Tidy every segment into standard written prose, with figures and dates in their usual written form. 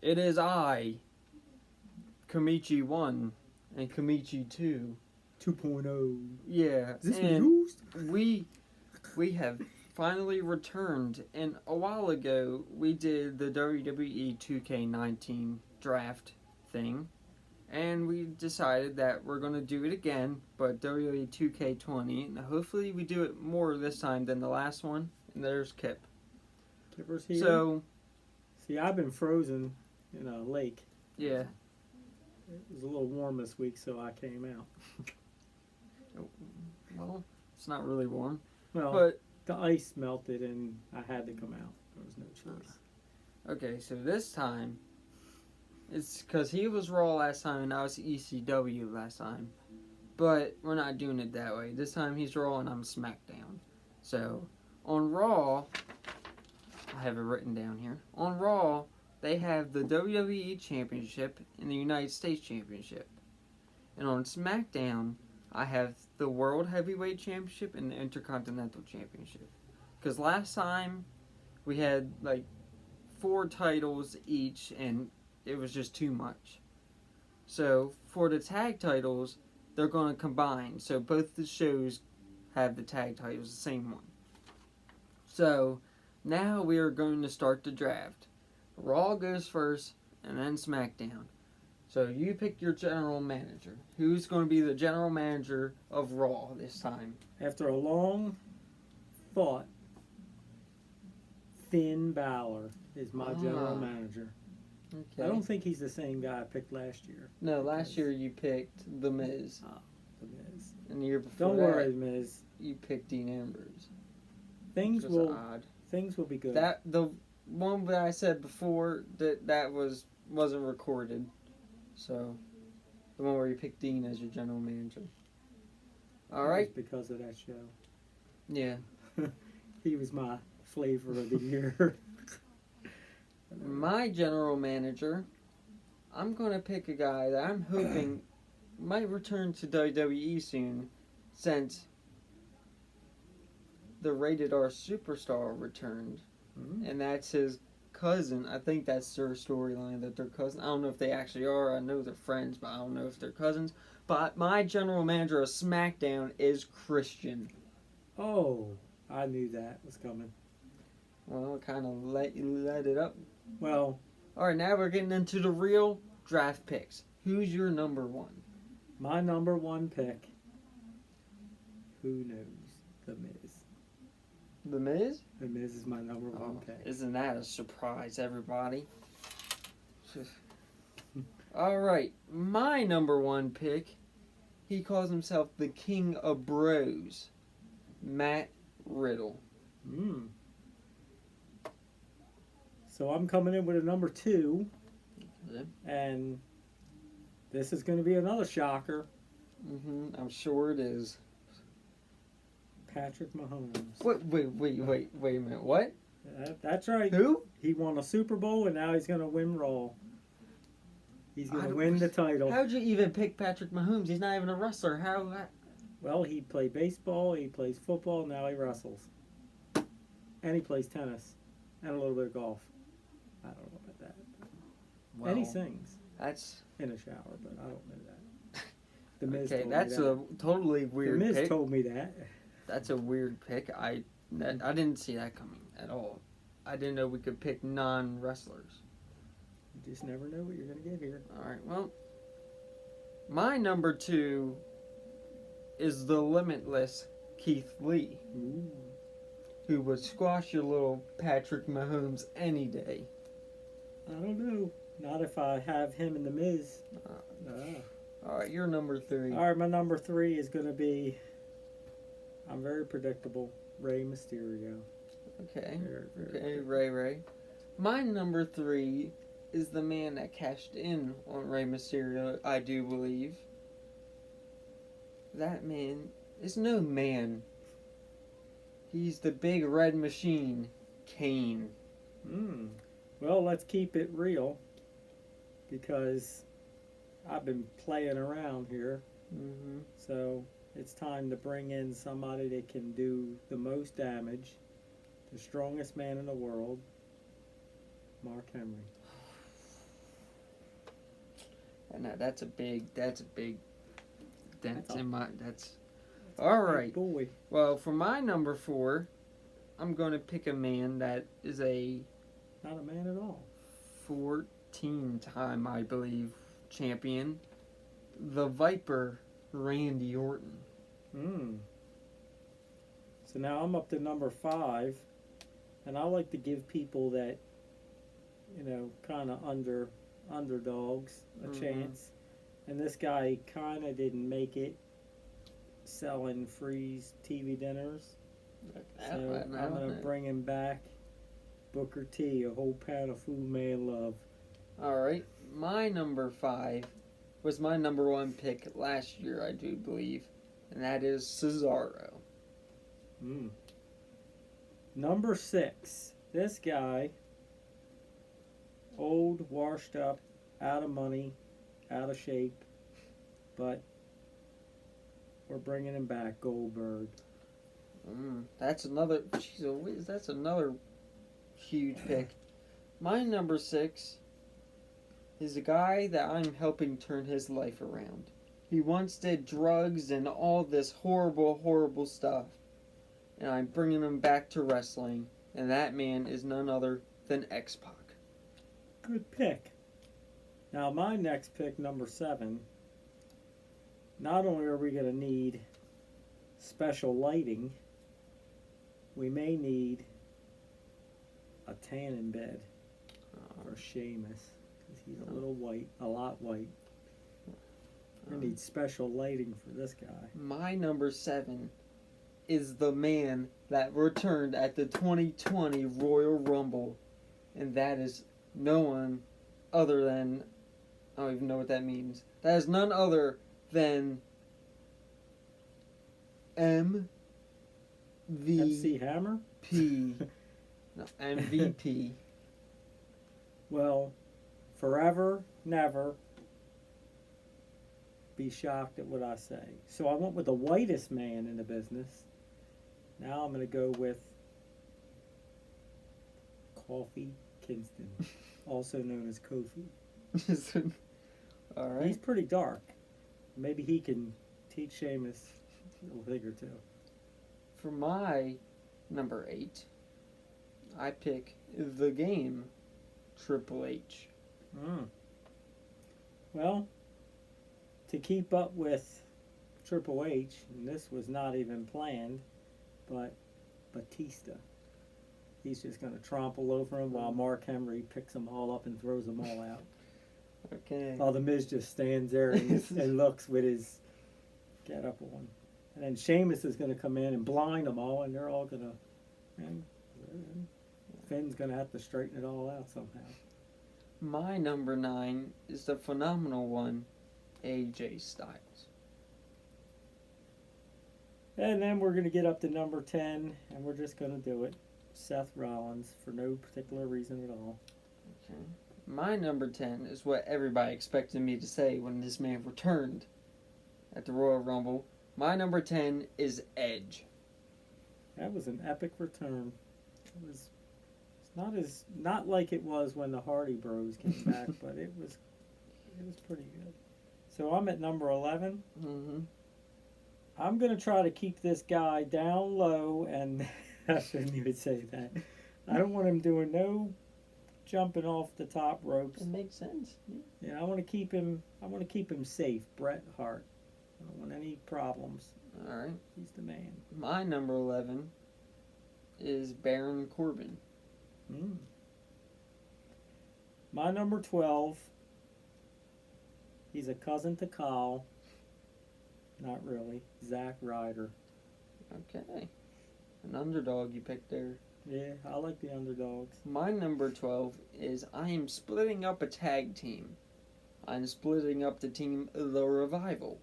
It is I, Kamichi1 and Kamichi2. 2.0. Yeah, Is this and used? we have finally returned. And a while ago, we did the WWE 2K19 draft thing. And we decided that we're going to do it again, but WWE 2K20. And hopefully we do it more this time than the last one. And there's Kip. Kipper's here. So, see, I've been frozen in a lake. yeah. It was a little warm this week, so I came out. Well, it's not really warm. Well, But, the ice melted and I had to come out. There was no choice. okay, so this time, it's because he was Raw last time and I was ECW last time. But we're not doing it that way. This time he's Raw and I'm SmackDown. So, on Raw, I have it written down here. On Raw, they have the WWE Championship and the United States Championship. And on SmackDown, I have the World Heavyweight Championship and the Intercontinental Championship. Because last time, we had like 4 titles each and it was just too much. So, for the tag titles, they're going to combine. So, both the shows have the tag titles, the same one. So, now we are going to start the draft. Raw goes first, and then SmackDown. So, you pick your general manager. Who's going to be the general manager of Raw this time? After a long thought, Finn Balor is my general manager. Okay. I don't think he's the same guy I picked last year. No, last year you picked The Miz. The Miz. And the year before Don't worry, Miz. you picked Dean Ambrose. Things Which was will odd. things will be good. That the one that I said before that wasn't recorded. So the one where you picked Dean as your general manager. All right. Because of that show. Yeah. He was my flavor of the year. My general manager, I'm going to pick a guy that I'm hoping might return to WWE soon, since the Rated R Superstar returned. Mm-hmm. And that's his cousin. I think that's their storyline, that they're cousins. I don't know if they actually are. I know they're friends, but I don't know if they're cousins. But my general manager of SmackDown is Christian. Oh, I knew that was coming. Well, kind of let it up. Well, all right, now we're getting into the real draft picks. Who's your number one? My number one pick. Who knows? The Miz. The Miz? The Miz is my number one pick. Isn't that a surprise, everybody? All right, my number one pick. He calls himself the King of Bros, Matt Riddle. Mm. So I'm coming in with a number 2, and this is going to be another shocker. I'm sure it is. Patrick Mahomes. Wait a minute. What? That's right. Who? He won a Super Bowl, and now he's going to win Raw. He's going to win the title. How'd you even pick Patrick Mahomes? He's not even a wrestler. How? Well, he played baseball, he plays football, now he wrestles. And he plays tennis, and a little bit of golf. I don't know about that. Well, and he sings. That's in a shower, but I don't know that. The Miz okay, told that's me that. a totally weird The Miz pick. told me that. That's a weird pick. I didn't see that coming at all. I didn't know we could pick non-wrestlers. You just never know what you're going to get here. All right, well, my number 2 is the limitless Keith Lee, Ooh. who would squash your little Patrick Mahomes any day. I don't know. Not if I have him and the Miz. All right, you're number 3. All right, my number 3 is going to be, I'm very predictable, Rey Mysterio. Okay. Very Ray. My number 3 is the man that cashed in on Rey Mysterio, I do believe. That man is no man. He's the big red machine, Kane. Well, let's keep it real, because I've been playing around here. So it's time to bring in somebody that can do the most damage. The strongest man in the world, Mark Henry. And that's a big dent That's in my. All right. Big boy. Well, for my number 4, I'm going to pick a man that is a Not a man at all. 14-time, I believe, champion. The Viper, Randy Orton. So now I'm up to number 5, and I like to give people that, kind of underdogs a chance. And this guy kind of didn't make it selling free TV dinners. So I'm going to bring him back. Booker T, a whole pound of food man love. All right. My number 5 was my number 1 pick last year, I do believe. And that is Cesaro. Number 6. This guy, old, washed up, out of money, out of shape, but we're bringing him back, Goldberg. That's another. Jeez, Louise, that's another huge pick. My number 6 is a guy that I'm helping turn his life around. He once did drugs and all this horrible, horrible stuff, and I'm bringing him back to wrestling. And that man is none other than X-Pac. Good pick. Now my next pick, number 7, not only are we going to need special lighting, we may need a tanning bed for Sheamus, because he's a lot white. We need special lighting for this guy. My number 7 is the man that returned at the 2020 Royal Rumble, and that is no one other than, I don't even know what that means. That is none other than MC Hammer? No, MVP. Well, forever, never be shocked at what I say. So I went with the whitest man in the business. Now I'm going to go with Kofi Kingston, also known as Kofi. All right. He's pretty dark. Maybe he can teach Sheamus a thing or two. For my number 8, I pick the Game, Triple H. Well, to keep up with Triple H, and this was not even planned, but Batista. He's just going to trample over him while Mark Henry picks them all up and throws them all out. Okay. While the Miz just stands there and looks with his get up on. And then Sheamus is going to come in and blind them all, and they're all going to... Finn's going to have to straighten it all out somehow. My number 9 is the phenomenal one, AJ Styles. And then we're going to get up to number 10, and we're just going to do it. Seth Rollins, for no particular reason at all. Okay. My number 10 is what everybody expected me to say when this man returned at the Royal Rumble. My number 10 is Edge. That was an epic return. It's not like it was when the Hardy Bros came back, but it was pretty good. So I'm at number 11. I'm going to try to keep this guy down low, and I shouldn't even say that. I don't want him doing no jumping off the top ropes. It makes sense. Yeah, I want to keep him safe. Bret Hart. I don't want any problems. All right. He's the man. My number 11 is Baron Corbin. My number 12, he's a cousin to Kyle. Not really. Zack Ryder. Okay. An underdog you picked there. Yeah, I like the underdogs. My number 12 is I am splitting up a tag team. I'm splitting up the team The Revival.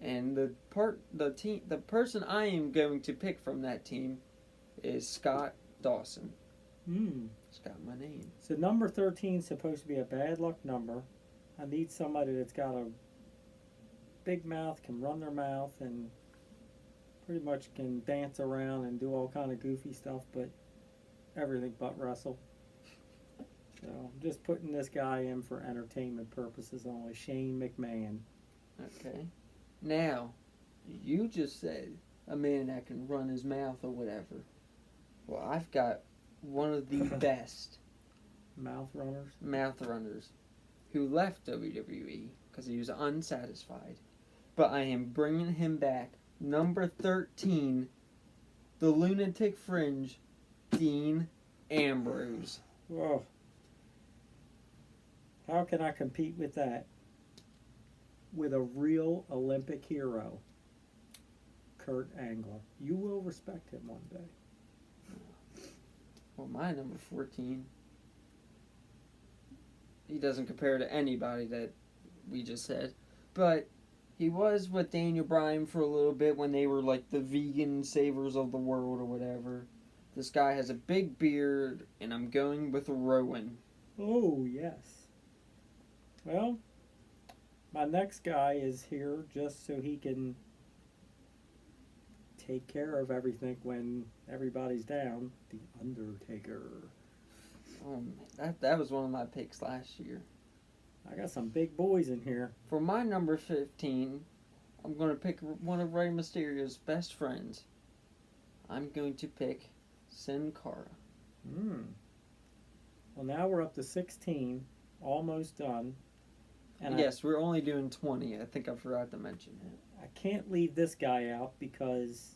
And the person I am going to pick from that team is Scott Dawson. It's got my name. So number 13 is supposed to be a bad luck number. I need somebody that's got a big mouth, can run their mouth, and pretty much can dance around and do all kind of goofy stuff, but everything but wrestle. So I'm just putting this guy in for entertainment purposes only. Shane McMahon. Okay. Now, you just said a man that can run his mouth or whatever. Well, I've got one of the best Mouth runners. mouth runners who left WWE because he was unsatisfied. But I am bringing him back. Number 13, the Lunatic Fringe, Dean Ambrose. Whoa. How can I compete with that? With a real Olympic hero, Kurt Angle. You will respect him one day. Well, my number 14, he doesn't compare to anybody that we just said. But he was with Daniel Bryan for a little bit when they were like the vegan savers of the world or whatever. This guy has a big beard, and I'm going with Rowan. Oh, yes. Well, my next guy is here just so he can take care of everything when everybody's down. The Undertaker. That was one of my picks last year. I got some big boys in here. For my number 15, I'm going to pick one of Rey Mysterio's best friends. I'm going to pick Sin Cara. Well, now we're up to 16. Almost done. And yes, we're only doing 20. I think I forgot to mention it. I can't leave this guy out because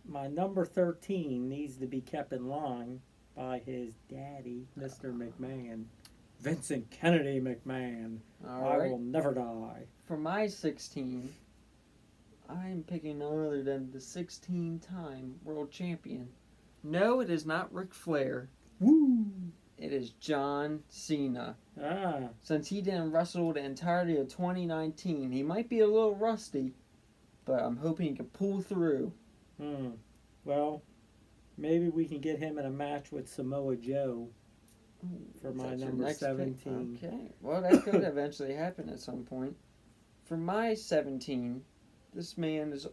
my number 13 needs to be kept in line by his daddy, Mr. McMahon. Vincent Kennedy McMahon. I will never die. For my 16, I'm picking none other than the 16-time world champion. No, it is not Ric Flair. Woo! It is John Cena. Ah. Since he didn't wrestle the entirety of 2019, he might be a little rusty, but I'm hoping he can pull through. Well, maybe we can get him in a match with Samoa Joe for my number 17. Pick? Okay. Well, that could eventually happen at some point. For my 17, this man is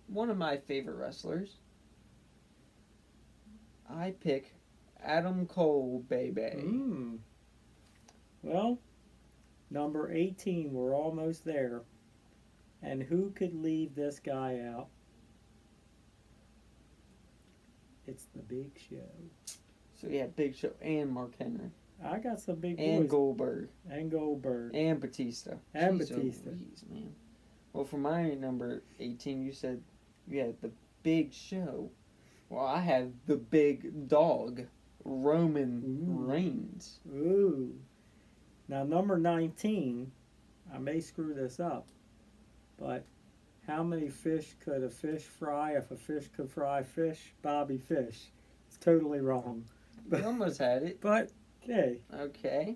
one of my favorite wrestlers. I pick Adam Cole, baby. Well, number 18, we're almost there. And who could leave this guy out? It's the Big Show. So yeah, Big Show and Mark Henry. I got some big boys. And Goldberg. And Goldberg. And Batista. And Jeez Batista. Louise, man. Well, for my number 18, you said you had the Big Show. Well, I have the Big Dog, Roman Reigns. Ooh. Now, number 19, I may screw this up, but how many fish could a fish fry if a fish could fry fish? Bobby Fish. It's totally wrong. You almost had it. But, okay. Okay.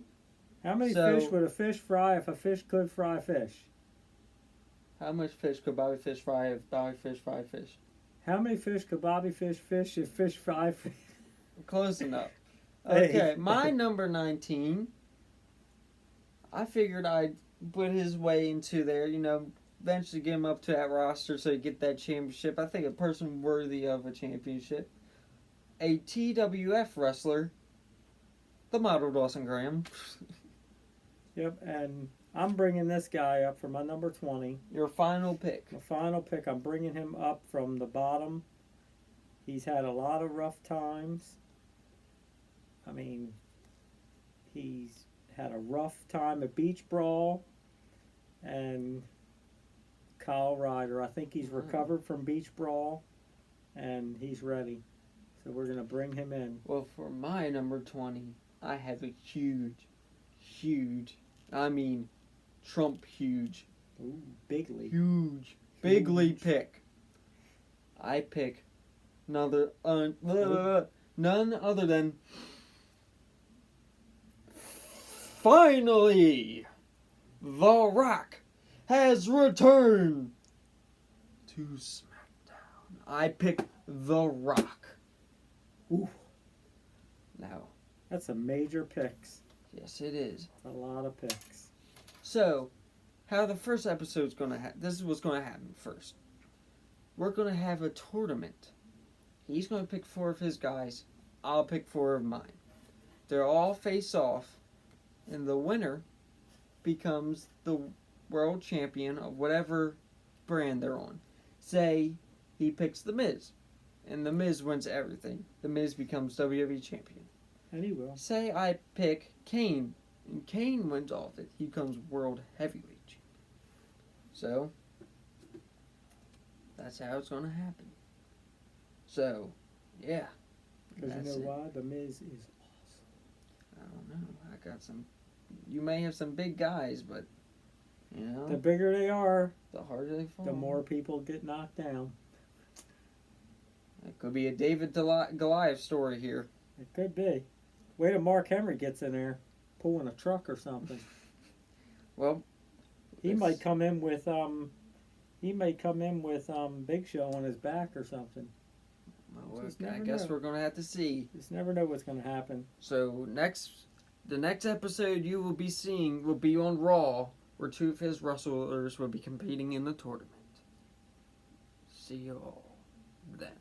How many fish would a fish fry if a fish could fry fish? How much fish could Bobby Fish fry if Bobby Fish fried fish? How many fish could Bobby Fish fish if fish fry fish? Close enough. Okay, my number 19, I figured I'd put his way into there, eventually get him up to that roster so he get that championship. I think a person worthy of a championship. A TWF wrestler, the model Dawson Graham. Yep, and I'm bringing this guy up for my number 20. Your final pick. My final pick, I'm bringing him up from the bottom. He's had a lot of rough times. I mean, he's had a rough time at Beach Brawl and Kyle Ryder. I think he's recovered from Beach Brawl and he's ready. So we're going to bring him in. Well, for my number 20, I have a huge, Trump huge. Ooh, bigly. Huge. Bigly pick. I pick none other than finally The Rock has returned to SmackDown. I pick The Rock. Ooh. Now. That's a major picks. Yes, it is. A lot of picks. So, how the first episode's going to happen. This is what's going to happen first. We're going to have a tournament. He's going to pick 4 of his guys. I'll pick 4 of mine. They're all face off, and the winner becomes the world champion of whatever brand they're on. Say he picks The Miz, and The Miz wins everything. The Miz becomes WWE champion. And he will. Say I pick Kane, and Kane wins all of it. He becomes world heavyweight champion. So, that's how it's going to happen. So, yeah. Because you know why? The Miz is awesome. I don't know. I got some. You may have some big guys, but you know, The bigger they are, the harder they fall. the more people get knocked down. It could be a David Goliath story here. It could be. Wait till Mark Henry gets in there, pulling a truck or something. Well, He might come in with Big Show on his back or something. Well, Just I never guess know. we're gonna have to see. Just never know what's going to happen. So the next episode you will be seeing will be on Raw, where two of his wrestlers will be competing in the tournament. See you all then.